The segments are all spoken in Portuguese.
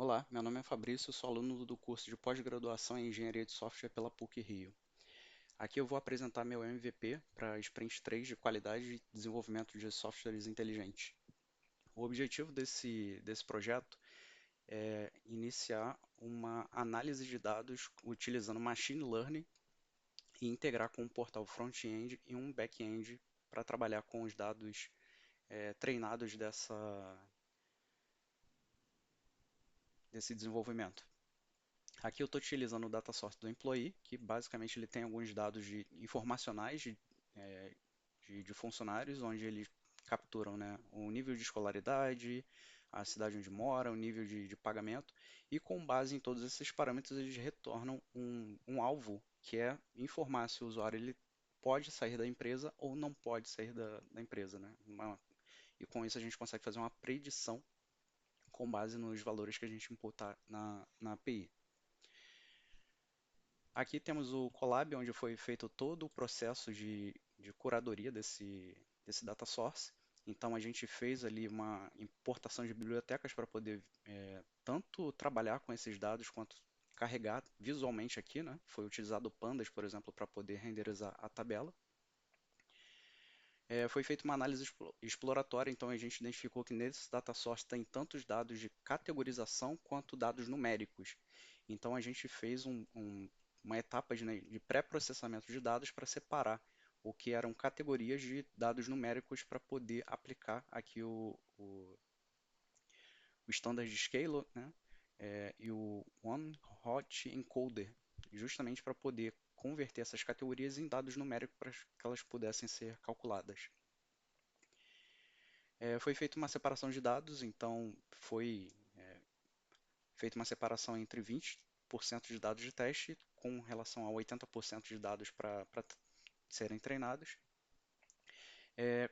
Olá, meu nome é Fabrício, sou aluno do curso de pós-graduação em Engenharia de Software pela PUC-Rio. Aqui eu vou apresentar meu MVP para a Sprint 3 de qualidade e desenvolvimento de softwares inteligentes. O objetivo desse projeto é iniciar uma análise de dados utilizando Machine Learning e integrar com um portal front-end e um back-end para trabalhar com os dados treinados desse desenvolvimento. Aqui eu estou utilizando o data source do employee, que basicamente ele tem alguns dados informacionais eh, de funcionários, onde eles capturam, né, o nível de escolaridade, a cidade onde mora, o nível de pagamento, e com base em todos esses parâmetros eles retornam um alvo, que é informar se o usuário ele pode sair da empresa ou não pode sair da empresa, né? E com isso a gente consegue fazer uma predição com base nos valores que a gente imputar na API. Aqui temos o Colab, onde foi feito todo o processo de curadoria desse data source. Então a gente fez ali uma importação de bibliotecas para poder tanto trabalhar com esses dados quanto carregar visualmente aqui, né? Foi utilizado o Pandas, por exemplo, para poder renderizar a tabela. Foi feita uma análise exploratória, então a gente identificou que nesse data source tem tantos dados de categorização quanto dados numéricos. Então a gente fez uma etapa de pré-processamento de dados para separar o que eram categorias de dados numéricos para poder aplicar aqui o Standard Scaler, né? E o One Hot Encoder, justamente para poder converter essas categorias em dados numéricos para que elas pudessem ser calculadas. Foi feita uma separação de dados, então foi feita uma separação entre 20% de dados de teste com relação a 80% de dados para serem treinados.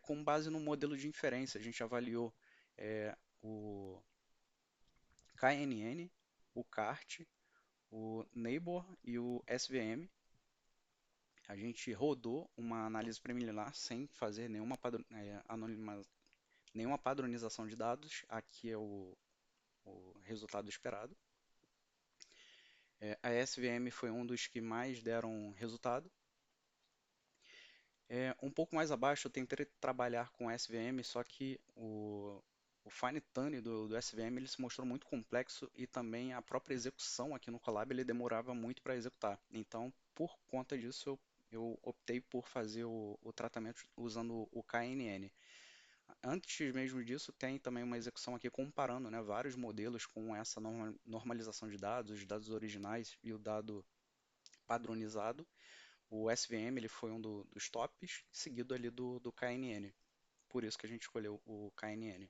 Com base no modelo de inferência, a gente avaliou o KNN, o CART, o Neighbor e o SVM. A gente rodou uma análise preliminar sem fazer nenhuma padronização de dados. Aqui é o resultado esperado. A SVM foi um dos que mais deram resultado. Um pouco mais abaixo eu tentei trabalhar com SVM, só que o fine tuning do SVM ele se mostrou muito complexo e também a própria execução aqui no Colab ele demorava muito para executar. Então, por conta disso, eu optei por fazer o tratamento usando o KNN. Antes mesmo disso, tem também uma execução aqui comparando, né, vários modelos com essa normalização de dados, os dados originais e o dado padronizado. O SVM ele foi um dos tops, seguido ali do KNN. Por isso que a gente escolheu o KNN.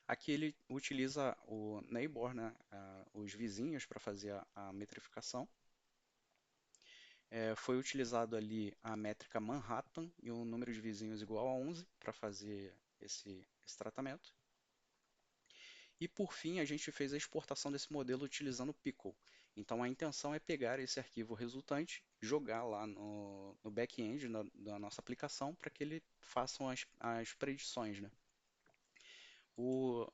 Aqui ele utiliza o neighbor, né, os vizinhos, para fazer a metrificação. Foi utilizado ali a métrica Manhattan e o número de vizinhos igual a 11 para fazer esse tratamento. E por fim, a gente fez a exportação desse modelo utilizando o Pickle. Então a intenção é pegar esse arquivo resultante, jogar lá no back-end da nossa aplicação para que ele faça as predições, né? O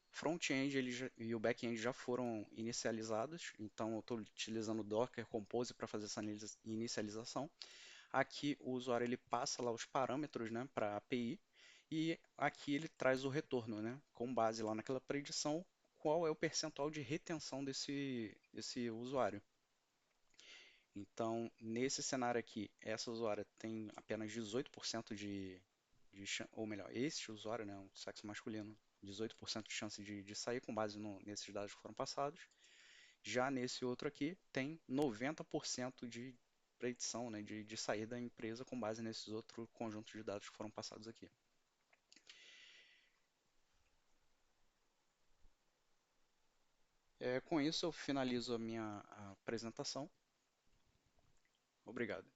front-end e o back-end já foram inicializados, então eu estou utilizando o Docker Compose para fazer essa inicialização. Aqui o usuário ele passa lá os parâmetros, né, para a API e aqui ele traz o retorno, né, com base lá naquela predição, qual é o percentual de retenção desse usuário. Então, nesse cenário aqui, essa usuária tem apenas 18% ou melhor, este usuário, né, um sexo masculino, 18% de chance de sair com base nesses dados que foram passados. Já nesse outro aqui, tem 90% de predição, né, de sair da empresa com base nesses outros conjuntos de dados que foram passados aqui. Com isso, eu finalizo a minha apresentação. Obrigado.